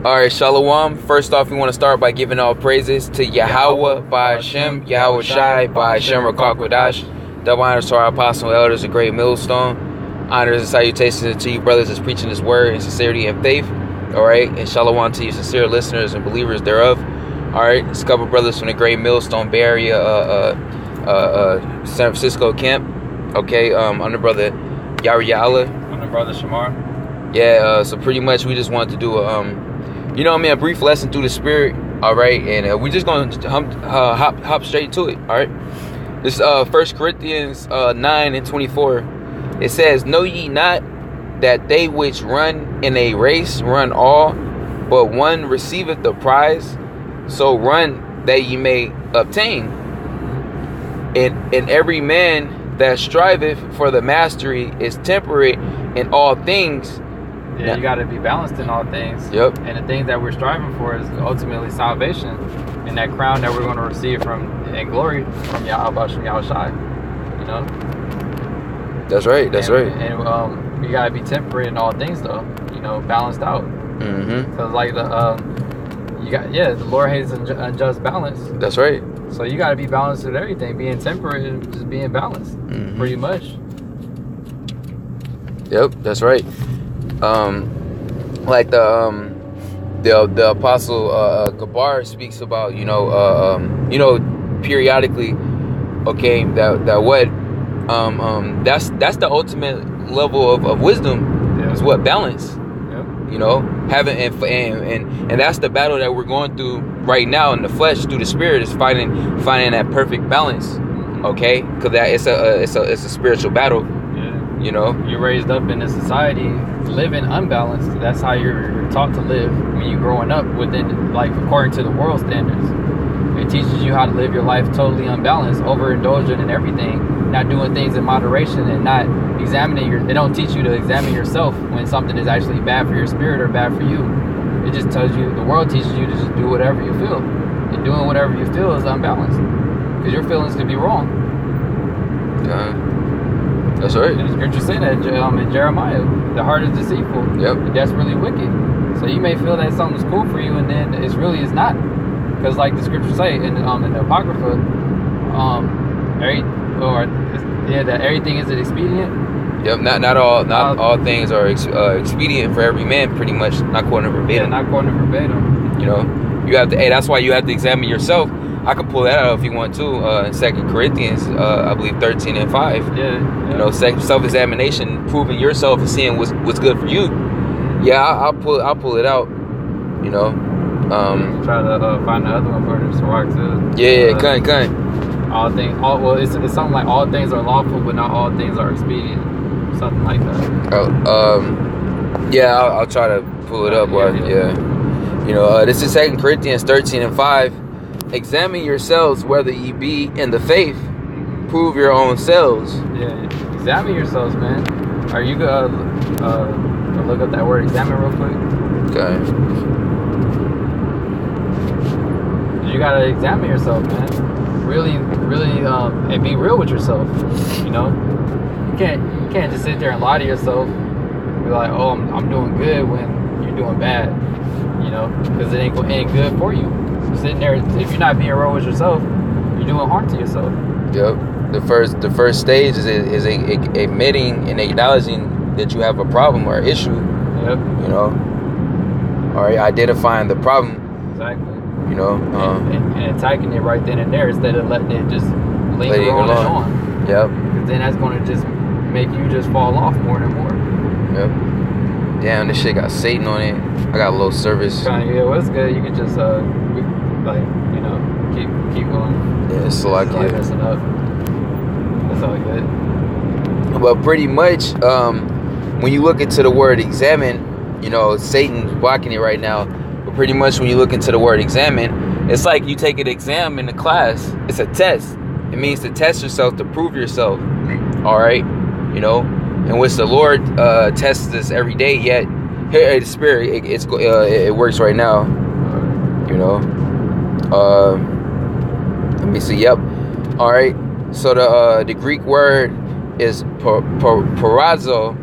All right, Shalom. First off, we want to start by giving all praises to Yahweh by Hashem, Yahweh Shai by Hashem Rakakwadash. Double honors to our apostle and elders, a great millstone. Honors and salutations to you brothers that's preaching this word in sincerity and faith. All right, and Shalom to you sincere listeners and believers thereof. All right, it's a couple brothers from the great millstone Bay Area, San Francisco camp. Okay, I'm the brother Yari Allah. I'm the brother Shamar. Yeah, so pretty much we just wanted to do a brief lesson through the spirit. All right, and we're just going to hop straight to it. All right, this is 1 Corinthians 9:24. It says, "Know ye not that they which run in a race run all, but one receiveth the prize? So run that ye may obtain. And every man that striveth for the mastery is temperate in all things." Yeah, you got to be balanced in all things. Yep. And the thing that we're striving for is ultimately salvation, and that crown that we're going to receive in glory from Yahweh Shai. You know. That's right. That's right. And you got to be temperate in all things, though. You know, balanced out. Mm-hmm. Because like the Lord hates unjust balance. That's right. So you got to be balanced with everything, being temperate and just being balanced, pretty much. Yep, that's right. Like the apostle Gabar speaks about, periodically, okay, that's the ultimate level of wisdom. Yeah. Is what balance. Yep. You know, having and that's the battle that we're going through right now in the flesh through the spirit, is finding that perfect balance. Okay, because that it's a spiritual battle. You know, you're raised up in a society living unbalanced. That's how you're taught to live when you're growing up within, like, according to the world standards. It teaches you how to live your life totally unbalanced, overindulgent in everything, not doing things in moderation, and not examining they don't teach you to examine yourself when something is actually bad for your spirit or bad for you. It just tells you, the world teaches you to just do whatever you feel. And doing whatever you feel is unbalanced, because your feelings could be wrong. That's right. And the scripture saying that in Jeremiah, the heart is deceitful, and desperately wicked. So you may feel that something's cool for you, and then it's not. Because like the scriptures say in the Apocrypha, that everything isn't expedient. Yep. Not all things are expedient for every man. Pretty much, not quoting verbatim. Yeah, not quoting verbatim. You know, you have to. Hey, that's why you have to examine yourself. I could pull that out if you want to. In 2 Corinthians, I believe 13:5. Yeah. You know, self-examination, proving yourself and seeing what's good for you. Yeah, I'll pull it out. You know. Try to find the other one for this rock too. Yeah, gun. It's something like all things are lawful, but not all things are expedient. Something like that. I'll try to pull it up. Yeah. You know, this is 2 Corinthians 13:5. Examine yourselves whether ye be in the faith. Prove your own selves. Yeah, examine yourselves, man. Are you gonna look up that word examine real quick? Okay. You gotta examine yourself, man. Really, and be real with yourself. You know, you can't just sit there and lie to yourself. Be like, oh, I'm doing good when you're doing bad. You know, because it ain't good for you. Sitting there, if you're not being real with yourself, you're doing harm to yourself. Yep. The first stage is admitting and acknowledging that you have a problem or issue. Yep. You know. All right, identifying the problem. Exactly. You know. And attacking it right then and there instead of letting it just linger on and on. Yep. Because then that's going to just make you just fall off more and more. Yep. Damn, this shit got Satan on it. I got low service. Yeah, well, it's good. You can just keep going. Yeah, it's so I get messing up. That's all good. But pretty much, when you look into the word examine, you know, Satan's blocking it right now. But pretty much when you look into the word examine, it's like you take an exam in the class. It's a test. It means to test yourself, to prove yourself. All right, you know, in which the Lord tests us every day. Yet, here the Spirit, it works right now. You know. Let me see. Yep. All right. So the Greek word is parazo,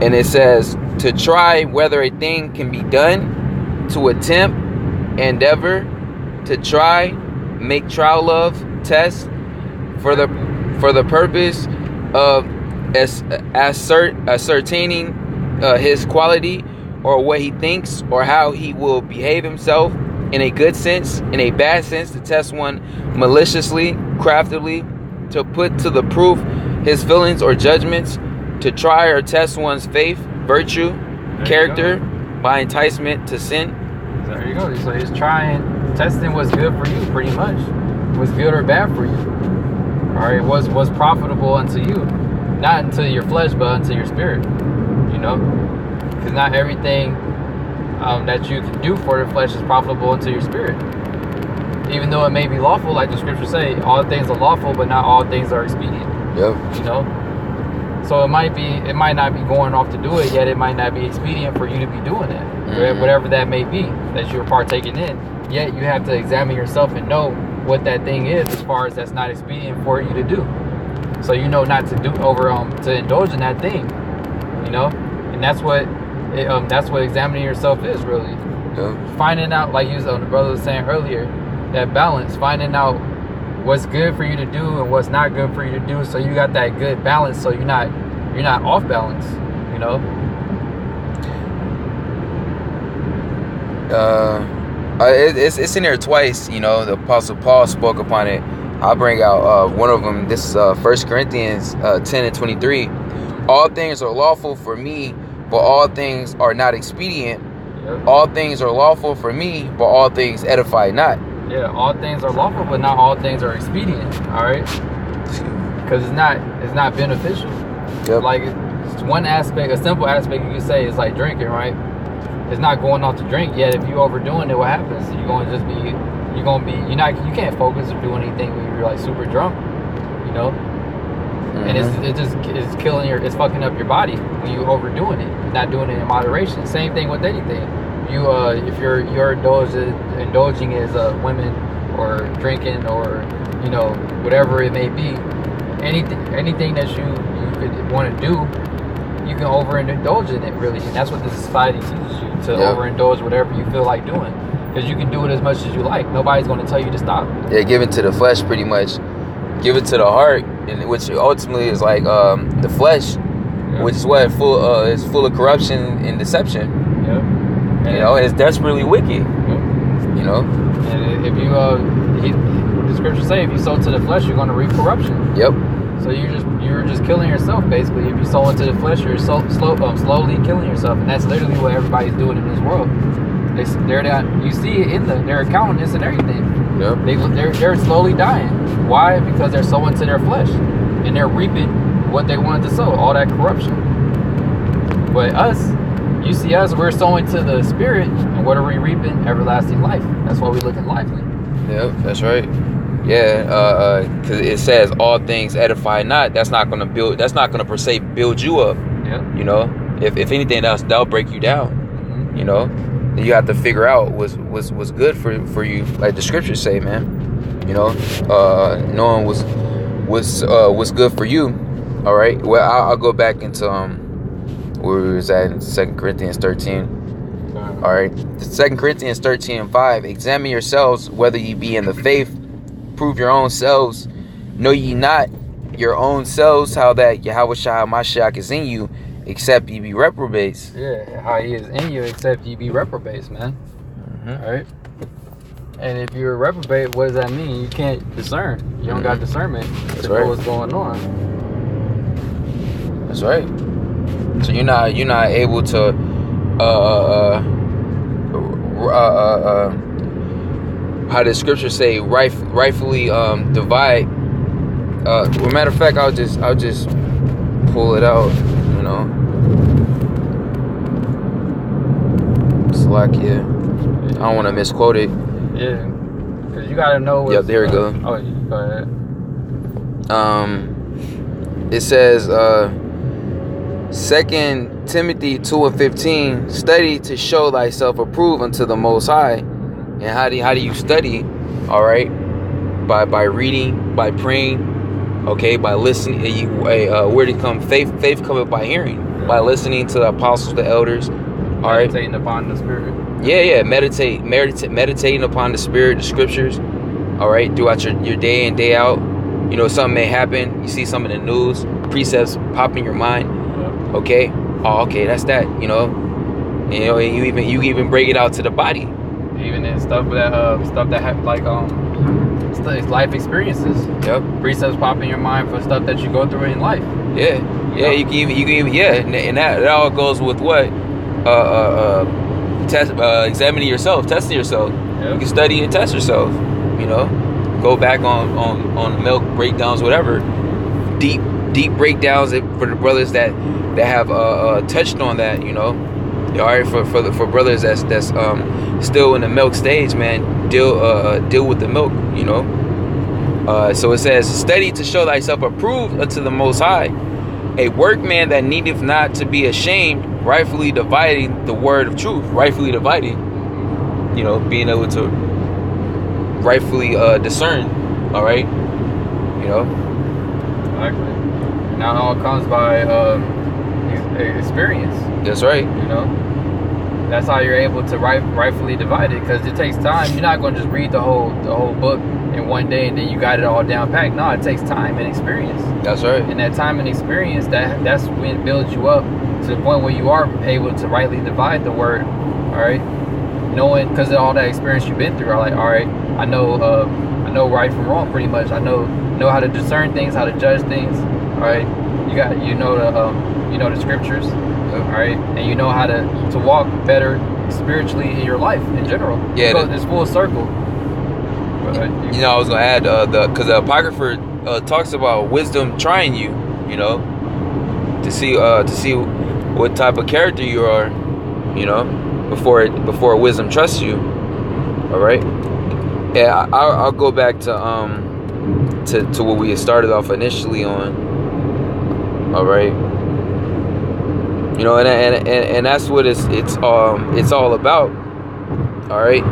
and it says to try whether a thing can be done to attempt, endeavor, to try, make trial of, test, for the purpose of ascertaining his quality, or what he thinks, or how he will behave himself, in a good sense, in a bad sense, to test one maliciously, craftily, to put to the proof his feelings or judgments, to try or test one's faith, virtue, character, by enticement to sin. There you go. So he's testing what's good for you, pretty much. What's good or bad for you. All right, what's profitable unto you, not unto your flesh, but unto your spirit. You know, because not everything that you can do for the flesh is profitable unto your spirit. Even though it may be lawful, like the scriptures say, all things are lawful, but not all things are expedient. Yep. You know, so it might not be going off to do it, yet it might not be expedient for you to be doing it. Mm-hmm. Whatever that may be that you're partaking in. Yet you have to examine yourself and know what that thing is, as far as that's not expedient for you to do. So you know not to do to indulge in that thing. You know, and that's what examining yourself is really. Yeah. Finding out, like the brother was saying earlier, that balance, finding out what's good for you to do and what's not good for you to do, so you got that good balance, so you're not off balance, you know. It's in there twice, you know. The Apostle Paul spoke upon it. I'll bring out one of them. This is 1 Corinthians 10:23. All things are lawful for me, but all things are not expedient. Yep. All things are lawful for me, but all things edify not. Yeah, all things are lawful, but not all things are expedient. All right, because it's not beneficial. Yep. Like, it's one aspect, a simple aspect you could say is like drinking, right? It's not going off to drink, yet if you're overdoing it, what happens? You can't focus or do anything when you're like super drunk, you know. Mm-hmm. And it's killing it's fucking up your body when you overdoing it, not doing it in moderation. Same thing with anything. If you're indulging as women or drinking or, you know, whatever it may be, anything that you could want to do, you can overindulge in it, really. And that's what the society teaches you, to overindulge whatever you feel like doing, because you can do it as much as you like. Nobody's going to tell you to stop. Yeah, give it to the flesh, pretty much. Give it to the heart, and which ultimately is like the flesh, which is what is full of corruption and deception. Yeah. You know, it's desperately wicked. You know, and if the scriptures say, if you sow to the flesh, you're going to reap corruption. Yep. So you're just killing yourself, basically. If you sow into the flesh, you're slowly killing yourself, and that's literally what everybody's doing in this world. You see it in their accountants and everything. Yep. They're slowly dying. Why? Because they're sowing to their flesh, and they're reaping what they wanted to sow, all that corruption. But us, you see us, we're sowing to the spirit, and what are we reaping? Everlasting life. That's why we looking lively. Yep, that's right. Yeah, because it says all things edify not. That's not gonna per se build you up. Yeah. You know, if anything else, that'll break you down. Mm-hmm. You know, then you have to figure out what's good for you, like the scriptures say, man. You know, knowing what's good for you. All right. Well, I'll go back into where we was at in 2 Corinthians 13. All right. 2 Corinthians 13:5. Examine yourselves whether ye be in the faith. Prove your own selves. Know ye not your own selves how that Yahweh Shai Mashiach is in you, except ye be reprobates. Yeah, how he is in you, except ye be reprobates, man. Mm-hmm. All right. And if you're a reprobate, what does that mean? You can't discern. You don't got discernment to know what's going on. That's right. So you're not able to how the scriptures say rightfully divide. Matter of fact, I'll just pull it out. You know, Slovakia. I don't want to misquote it. Yeah, because you gotta know. Yep, there we go. Oh, go ahead. It says 2 Timothy 2:15. Study to show thyself approved unto the Most High. And how do you study? All right, by reading, by praying, okay, by listening. Where did it come? Faith cometh by hearing, by listening to the apostles, the elders, All right. Meditating upon the Spirit. Yeah. Meditating upon the Spirit, the scriptures. All right, throughout your day in, day out. You know, something may happen. You see something in the news. Precepts pop in your mind. Yeah. Okay. Oh, okay. That's that. You know. And, you know, and you even break it out to the body. Even in stuff that happen, like life experiences. Yep. Precepts pop in your mind for stuff that you go through in life. Yeah. Yeah. You can even and that all goes with what examining yourself, testing yourself. Yep. You can study and test yourself. You know, go back on milk breakdowns, whatever. Deep breakdowns for the brothers that have touched on that. You know, all right, for brothers that's still in the milk stage, man. Deal with the milk. You know. So it says, study to show thyself approved unto the Most High, a workman that needeth not to be ashamed, rightfully dividing the word of truth. Rightfully dividing, you know, being able to rightfully discern. All right, you know. Exactly. And that all comes by experience. That's right. You know, that's how you're able to rightfully divide it, because it takes time. You're not going to just read the whole book in one day and then you got it all down packed. No, it takes time and experience. That's right. And that time and experience, that's when it builds you up to the point where you are able to rightly divide the word. All right, knowing, because of all that experience you've been through, like, all right, I know right from wrong pretty much. I know how to discern things, how to judge things. All right, you know the scriptures. All right, and you know how to walk better spiritually in your life in general. Yeah, so it's full circle. You know, I was gonna add because the apocrypha talks about wisdom trying you. You know, to see what type of character you are. You know, before wisdom trusts you. All right. Yeah, I'll go back to what we had started off initially on. All right. You know, and that's what it's all about. All right.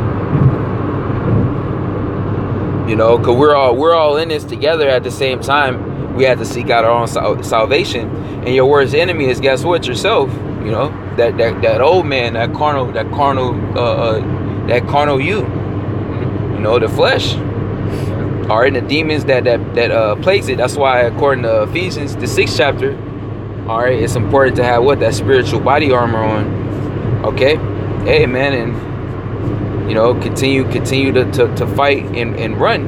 You know, because we're all in this together at the same time. We have to seek out our own salvation, and your worst enemy is, guess what? Yourself. You know, that old man, that carnal you. You know, the flesh. All right, and the demons that plagues it. That's why, according to Ephesians, the 6th chapter. All right, it's important to have that spiritual body armor on. Okay, hey man, and you know, continue to fight and run.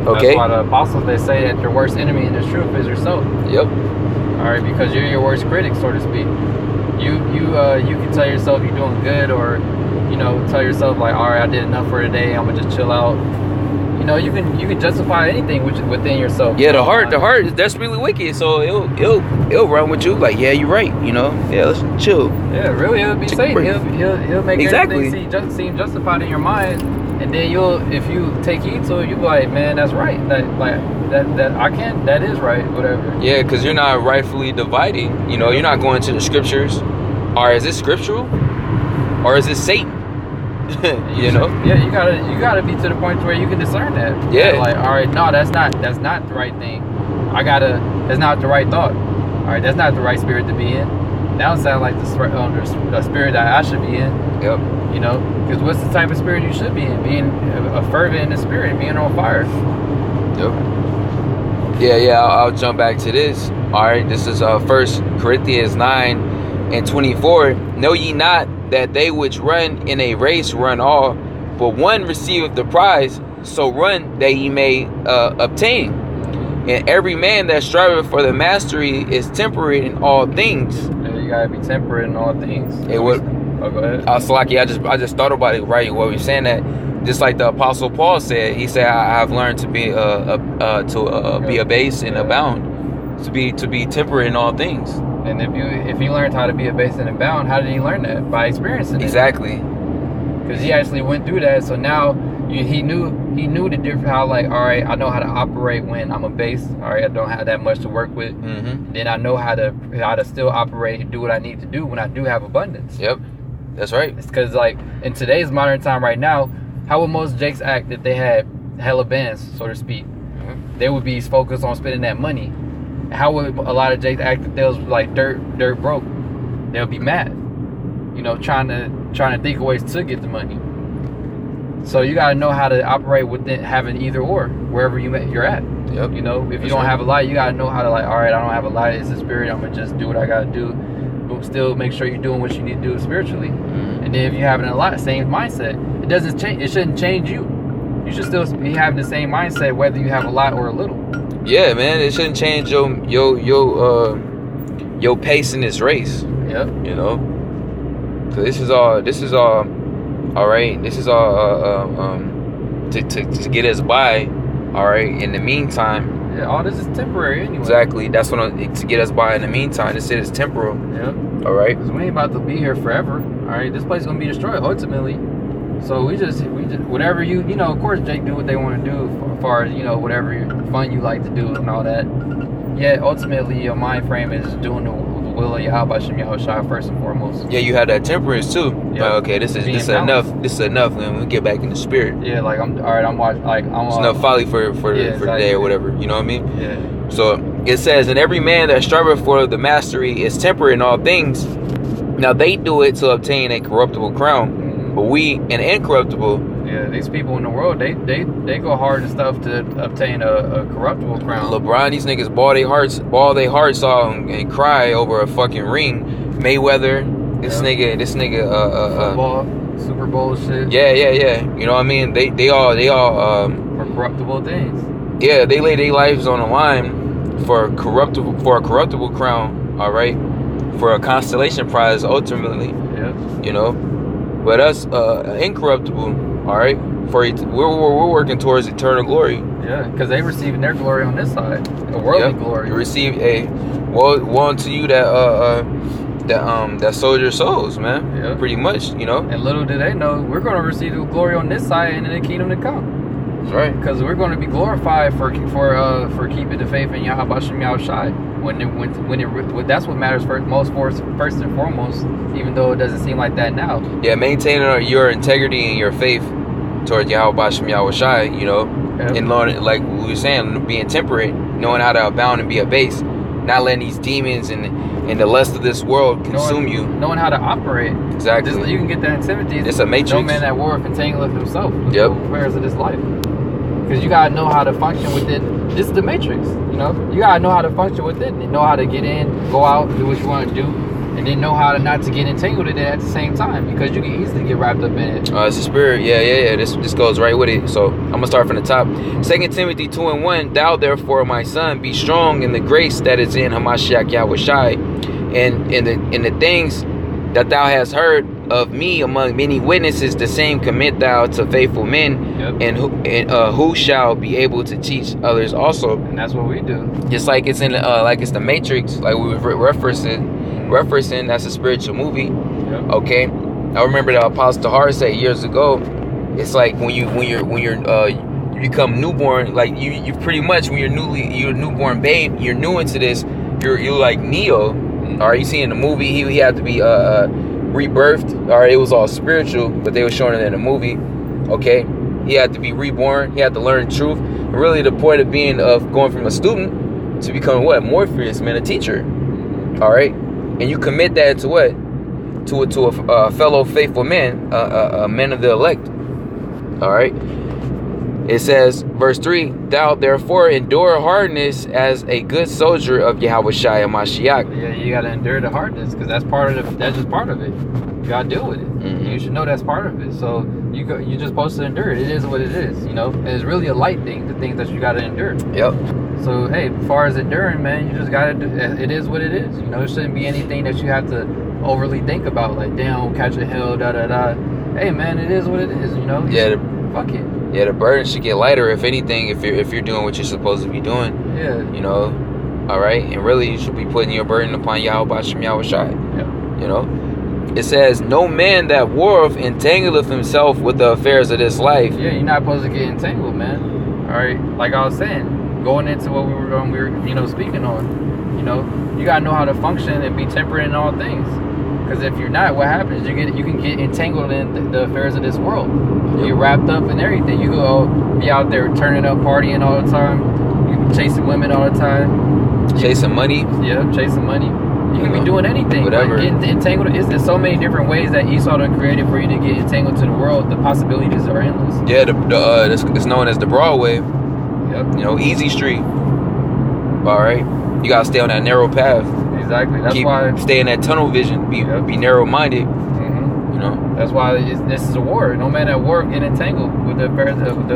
Okay. That's why the apostles, they say that your worst enemy in this truth is yourself. Yep. All right, because you're your worst critic, so to speak. You can tell yourself you're doing good, or you know, tell yourself like, all right, I did enough for today. I'm gonna just chill out. You know, you can justify anything within yourself. Yeah, the heart that's really wicked. So it'll run with you like, yeah, you're right. You know, yeah, let's chill. Yeah, really, it'll be Satan. He'll make exactly everything seem justified in your mind, and then if you take heed to it, you'll be like, man, that's right. That is right, whatever. Yeah, because you're not rightfully dividing. You know, you're not going to the scriptures. Or is it scriptural, or is it Satan? You know. Yeah, you gotta be to the point where you can discern that. Yeah. Like, all right, no, that's not the right thing. That's not the right thought. All right, that's not the right spirit to be in. That don't sound like the spirit that I should be in. Yep. You know, because what's the type of spirit you should be in? Being a fervent in the spirit, being on fire. Yep. Yeah. I'll jump back to this. All right, this is 1 Corinthians 9:24. Know ye not that they which run in a race run all, but one receiveth the prize, so run that ye may obtain. And every man that striveth for the mastery is temperate in all things. Yeah, you gotta be temperate in all things. Hey, what? Oh, go ahead. I just thought about it right while we were saying that. Just like the Apostle Paul said, he said, "I have learned to be abased and abound, to be temperate in all things." And if you learned how to be abased and abound, how did he learn that? By experiencing it. Exactly. Because he actually went through that, so now he knew the difference. How, like, all right, I know how to operate when I'm abased. All right, I don't have that much to work with. Mm-hmm. Then I know how to still operate and do what I need to do when I do have abundance. Yep, that's right. It's because, like, in today's modern time right now, how would most Jakes act if they had hella bands, so to speak? Mm-hmm. They would be focused on spending that money. How would a lot of Jakes act if they was like dirt broke? They'll be mad. You trying to think of ways to get the money. So you gotta know how to operate within having either or wherever you're at. Yep. If you don't have a light, you gotta know how to all right, I don't have a light, it's a spirit, I'm gonna just do what I gotta do, but still make sure you're doing what you need to do spiritually. Mm-hmm. And then if you're having a light, same mindset, it doesn't change. It shouldn't change you. You should still be having the same mindset whether you have a lot or a little. Yeah, man, it shouldn't change your pace in this race. Yep. So this is all all right. This is all to get us by. All right. In the meantime. Yeah. All this is temporary anyway. Exactly. That's what to get us by in the meantime. This shit is temporal. Yep. All right. Because we ain't about to be here forever. All right. This place is gonna be destroyed ultimately. So we just whatever of course Jake do what they want to do as far as whatever fun you like to do and all that. Yeah. Ultimately, your mind frame is doing the will of Yahweh Shem Yahushua first and foremost. Yeah, you had that temperance too. Yep. Like, okay, this is enough. This is enough. Then we get back in the spirit. Yeah, like I'm watching. Like it's enough folly for the day or whatever. You know what I mean? Yeah. So it says, and every man that striveth for the mastery is temperate in all things. Now they do it to obtain a corruptible crown, but we an incorruptible. Yeah, these people in the world, they go hard and stuff to obtain a corruptible crown. LeBron, these niggas ball their hearts out and cry over a fucking ring. Mayweather, this nigga, football, Super Bowl shit. Yeah. You know what I mean? They all for corruptible things. Yeah, they lay their lives on the line for a corruptible crown. All right, for a constellation prize ultimately. Yeah. But us incorruptible. All right, we're working towards eternal glory. Yeah, because they receiving their glory on this side, a worldly glory. You receive a woe unto you that sold your souls, man. Yeah, pretty much, And little do they know, we're going to receive the glory on this side and in the kingdom to come. That's right. Because we're going to be glorified for keeping the faith in Yahweh Shem Yahushai. When that's what matters first and foremost, even though it doesn't seem like that now. Yeah, maintaining your integrity and your faith towards Yahweh Shem Yahushai, Yep. And learning, like we were saying, being temperate, knowing how to abound and be abased, not letting these demons and the lust of this world consume you. Knowing how to operate. Exactly. You can get that in Timothy. It's a matrix. No man that warreth entangleth himself with Yep. the affairs of this life. Because you gotta know how to function within. This is the matrix. You gotta know how to function with it, and know how to get in, go out, do what you want to do, and then know how to not to get entangled in it at the same time, because you can easily get wrapped up in it. It's the spirit. Yeah. This goes right with it. So I'm gonna start from the top. 2 Timothy 2:1. Thou therefore, my son, be strong in the grace that is in Hamashiach Yahushai, and in the things that thou hast heard of me among many witnesses, the same commit thou to faithful men. Yep. and who shall be able to teach others also. And that's what we do. Just like it's in it's the Matrix, like we were referencing. That's a spiritual movie. Yep. Okay, I remember the Apostle Tahar said years ago. It's like when you become newborn, like you pretty much when you're a newborn babe, you're new into this. You're like Neo. All right, you see in the movie he had to be rebirthed. All right, it was all spiritual, but they were showing it in the movie. Okay, he had to be reborn. He had to learn the truth. And really, the point of going from a student to becoming what? Morpheus, man, a teacher. All right, and you commit that to what? To a fellow faithful man, a man of the elect. All right. It says, verse 3, thou therefore endure hardness as a good soldier of Yahushua Mashiach. Yeah, you gotta endure the hardness, because that's just part of it. You gotta deal with it. Mm-hmm. You should know that's part of it. So you're just supposed to endure it. It is what it is, And it's really a light thing, the things that you gotta endure. Yep. So hey, as far as enduring, man, you just gotta do. It is what it is. It shouldn't be anything that you have to overly think about, like damn, catch a hell, da da da. Hey man, it is what it is. Yeah. Fuck it. Yeah, the burden should get lighter, if anything, if you're doing what you're supposed to be doing. Yeah. All right, and really you should be putting your burden upon Yahweh Shem Yahushai. Yeah. It says, no man that warreth entangleth himself with the affairs of this life. Yeah, you're not supposed to get entangled, man. All right, like I was saying, going into what we were speaking on. You gotta know how to function and be temperate in all things. Because if you're not, what happens? You can get entangled in the affairs of this world. You get wrapped up in everything. You go be out there turning up, partying all the time. You chasing women all the time. Chasing money. Yeah, chasing money. You can be doing anything. Whatever. Like getting entangled. There's so many different ways that Esau done created for you to get entangled to the world. The possibilities are endless. Yeah, it's known as the Broadway. Yep. You know, easy street. All right. You gotta stay on that narrow path. Exactly. That's why. Stay in that tunnel vision. Be narrow-minded. Mm-hmm. You know. That's why this is a war. No man at war get entangled with the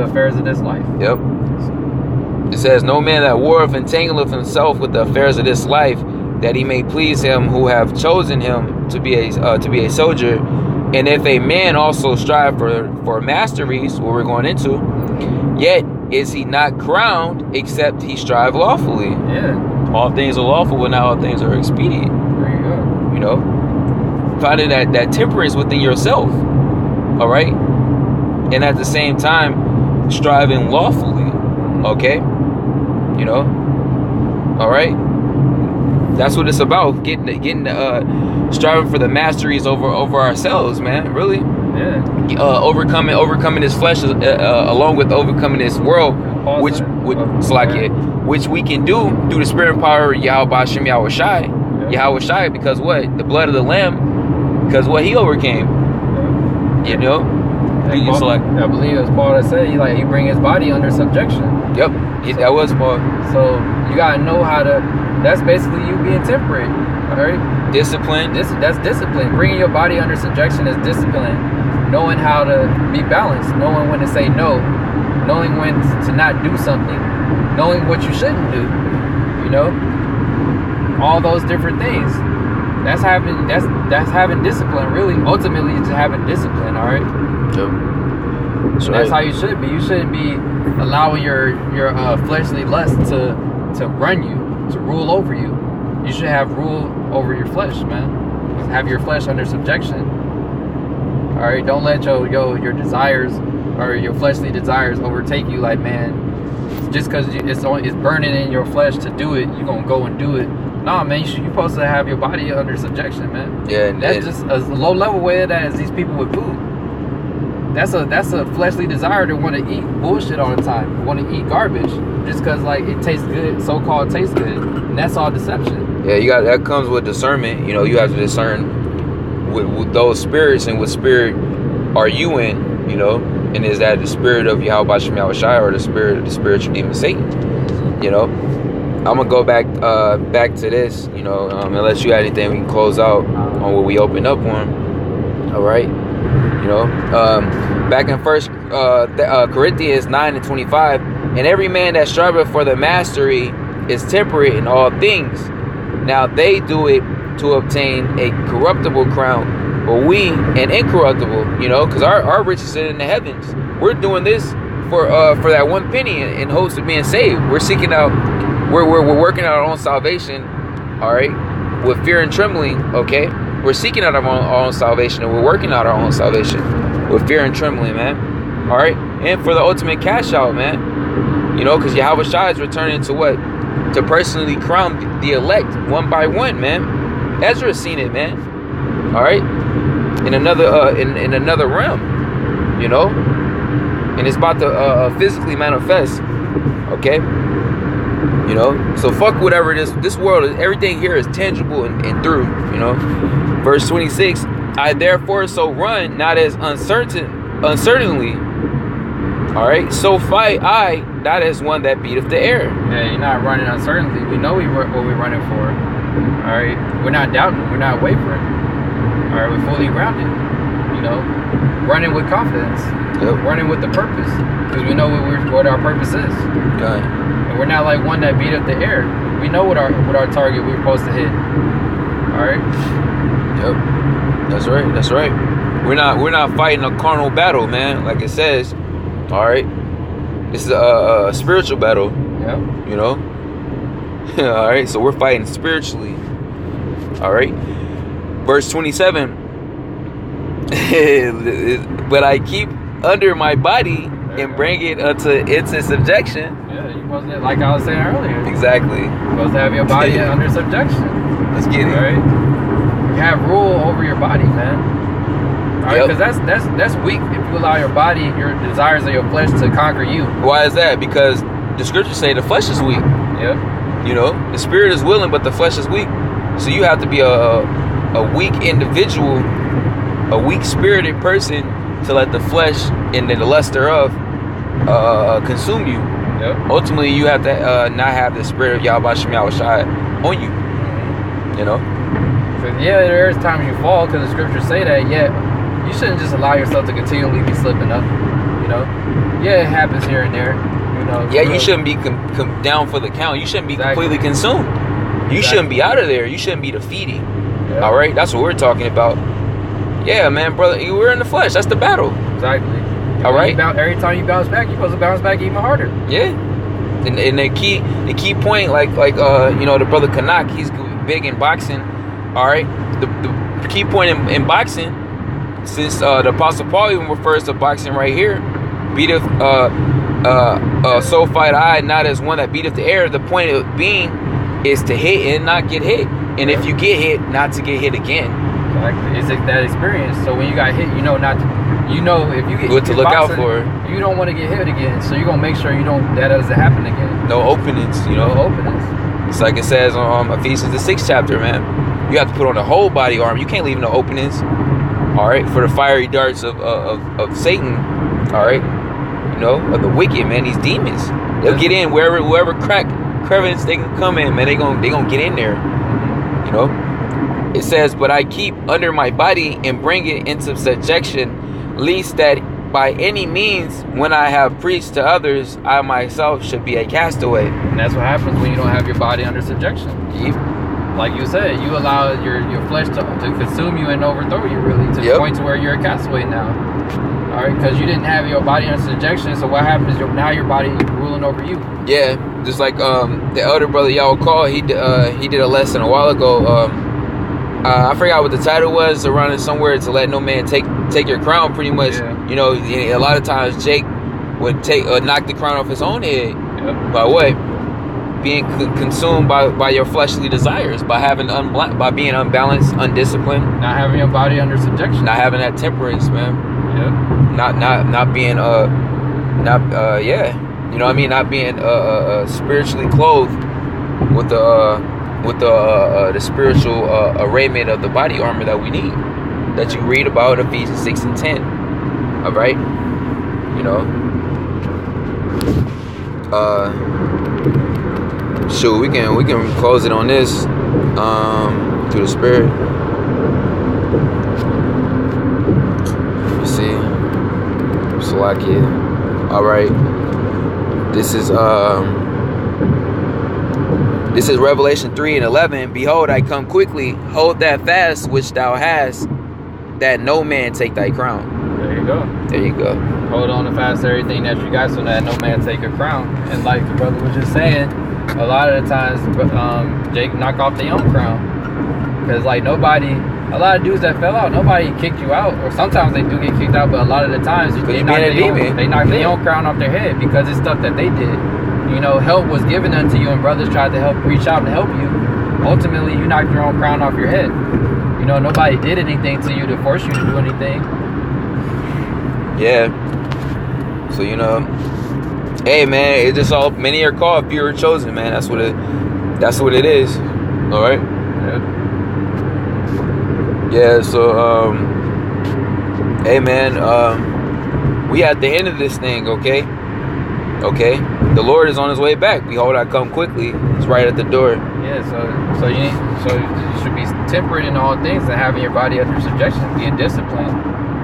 affairs of this life. Yep. It says, "No man that warreth entangleth himself with the affairs of this life, that he may please him who have chosen him to be a soldier. And if a man also strive for masteries," what we're going into, "yet is he not crowned, except he strive lawfully." Yeah. All things are lawful, but not all things are expedient. There you go. You know, finding that temperance within yourself. All right, and at the same time, striving lawfully. Okay, you know. All right. That's what it's about. Getting striving for the masteries over ourselves, man. Really. Yeah. Overcoming this flesh, along with overcoming this world, which we can do through the spirit and power of Yahweh Hashem Yahweh Shai. Yahweh Shai, because what? The blood of the Lamb, because what he overcame. Yeah. You know. Paul, I believe it's Paul that said he bring his body under subjection. Yep. That was Paul. So you gotta know how to. That's basically you being temperate. All right. Discipline. That's discipline. Bringing your body under subjection is discipline. Knowing how to be balanced. Knowing when to say no. Knowing when to not do something. Knowing what you shouldn't do. You know. All those different things. That's having discipline. Really, ultimately, it's having discipline. All right. Yep. That's how you should be. You shouldn't be allowing your fleshly lust to run you, to rule over you. You should have rule over your flesh, man. Have your flesh under subjection. All right. Don't let your desires or your fleshly desires overtake you. Like, man, just because it's burning in your flesh to do it, you're gonna go and do it. Nah, man, you're supposed to have your body under subjection, man. Yeah, that's just a low level way of that is these people with food. That's a fleshly desire to want to eat bullshit all the time, want to eat garbage, just because it tastes good, so-called tastes good, and that's all deception. Yeah, that comes with discernment. You know, you have to discern with those spirits and what spirit are you in. You know, and is that the spirit of Yahweh Shem Yahweh Shai or the spirit of the spiritual demon Satan? You know. I'm gonna go back to this, you know, unless you had anything we can close out on what we opened up on. All right, you know, back in First Corinthians 9:25, and every man that striveth for the mastery is temperate in all things. Now they do it to obtain a corruptible crown, but we an incorruptible. You know, because our riches are in the heavens. We're doing this for that one penny in hopes of being saved. We're seeking out. We're working out our own salvation, all right, with fear and trembling, okay? We're seeking out our own salvation, and we're working out our own salvation with fear and trembling, man, all right? And for the ultimate cash out, man, you know, because Yahweh Shai is returning to what? To personally crown the elect one by one, man. Ezra's seen it, man, all right? In another in another realm, you know? And it's about to physically manifest, okay? You know, so fuck whatever it is. This world, everything here is tangible and through, you know. Verse 26, I therefore so run, not as uncertainly. All right, so fight I, not as one that beateth the air. Yeah, you're not running uncertainly. We know what we're running for. All right, we're not doubting. We're not wavering. All right, we're fully grounded. You know, running with confidence. Yep. Running with the purpose, because we know what our purpose is. Okay. And we're not like one that beat up the air. We know what our target we're supposed to hit. All right. Yep. That's right. We're not fighting a carnal battle, man. Like it says. All right. This is a spiritual battle. Yep. You know. All right. So we're fighting spiritually. All right. Verse 27. But I keep under my body and bring it into subjection. Yeah, you're supposed to, like I was saying earlier. Exactly. You're supposed to have your body under subjection. Let's get it. All right. You have rule over your body, man. All right, because that's weak if you allow your body, your desires of your flesh to conquer you. Why is that? Because the scriptures say the flesh is weak. Yep. You know, the spirit is willing, but the flesh is weak. So you have to be a weak individual, a weak-spirited person to let the flesh and the lust thereof consume you. Yep. Ultimately, you have to not have the spirit of Yahweh Shem Yahweh Shai on you. You know? So yeah, there's times you fall because the scriptures say that, yet you shouldn't just allow yourself to continually be slipping up. You know? Yeah, it happens here and there. You know? Yeah, you shouldn't be down for the count. You shouldn't be completely consumed. You shouldn't be out of there. You shouldn't be defeated. Yep. All right? That's what we're talking about. Yeah, man, brother. We're in the flesh. That's the battle. Exactly. All right? Every time you bounce back, you're supposed to bounce back even harder. Yeah. And the key point, like you know, the brother Kanak, he's big in boxing. All right? The key point in boxing, since the Apostle Paul even refers to boxing right here, beateth so fight I, not as one that beateth the air. The point of being is to hit and not get hit. And if you get hit, not to get hit again. Exactly. It's that experience. So when you got hit, you know not to, you know if you get good to look boxing, out for. You don't want to get hit again. So you're gonna make sure that doesn't happen again. No openings, you know. No openings. It's like it says on Ephesians the 6th chapter, man. You have to put on the whole body armor. You can't leave no openings. All right, for the fiery darts of Satan. All right, you know, of the wicked, man. These demons, they'll get in wherever crevice they can come in, man. They gonna get in there. You know, it says, but I keep under my body and bring it into subjection, lest that by any means, when I have preached to others, I myself should be a castaway. And that's what happens when you don't have your body under subjection. Yep. Like you said, you allow your flesh to consume you and overthrow you, really, to the point to where you're a castaway now. All right, because you didn't have your body under subjection. So what happens? Now your body ruling over you. Yeah, just like the elder brother y'all call, he did a lesson a while ago. I forgot what the title was, around it somewhere, to let no man take your crown. Pretty much, you know, a lot of times Jake would knock the crown off his own head. Yep. By what? Being consumed by your fleshly desires, by being unbalanced, undisciplined, not having your body under subjection, not having that temperance, man. Yeah. Not being you know what I mean, not being spiritually clothed with the spiritual arrayment of the body armor that we need, that you read about in Ephesians 6 and 10. All right, you know. Sure, we can close it on this through the Spirit. You see, Salakia. All right, this is Revelation 3 and 11. Behold, I come quickly. Hold that fast which thou hast, that no man take thy crown. There you go. There you go. Hold on to fast everything that you got, so that no man take your crown. And like the brother was just saying, a lot of the times, Jake knock off their own crown, because like a lot of dudes that fell out, nobody kicked you out, or sometimes they do get kicked out, but a lot of the times they knock their own crown off their head because it's stuff that they did. You know, help was given unto you, and brothers tried to reach out and help you. Ultimately, you knocked your own crown off your head. You know, nobody did anything to you to force you to do anything. Yeah. So, you know, hey man, it's just all, many are called, few are chosen, man. That's what it is. All right. Yeah. So, hey man, we at the end of this thing, okay? Okay. The Lord is on his way back. Behold, I come quickly. It's right at the door. Yeah. So you should be temperate in all things and having your body under subjection, being disciplined.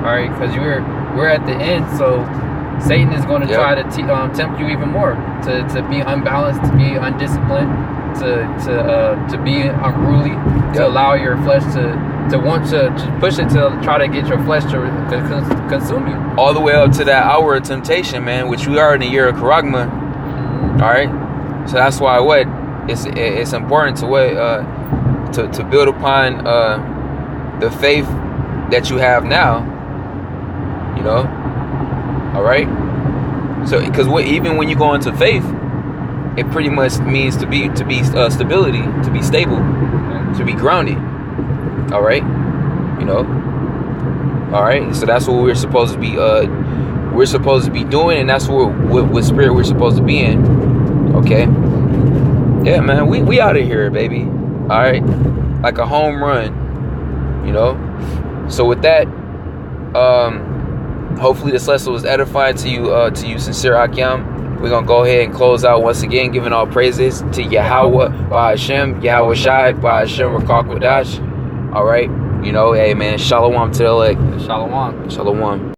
All right, because we're at the end, so Satan is going to try to tempt you even more to be unbalanced, to be undisciplined, to be unruly, to allow your flesh to want to push it, to try to get your flesh to consume you. All the way up to that hour of temptation, man, which we are in the year of Charagma. All right, so that's why it's important to build upon the faith that you have now. You know, all right. So, because even when you go into faith, it pretty much means to be stability, to be stable, to be grounded. All right, you know. All right. So that's what we're supposed to be. We're supposed to be doing, and that's what spirit we're supposed to be in. Okay. Yeah, man. We out of here, baby. All right. like a home run, you know. So with that, hopefully this lesson was edifying to you sincere Akyam. We're gonna go ahead and close out once again, giving all praises to Yahweh by Hashem, Yahweh Shai by Hashem Rakakwadash. All right, you know, hey man, shalom to the elect. Shalom. Shalom.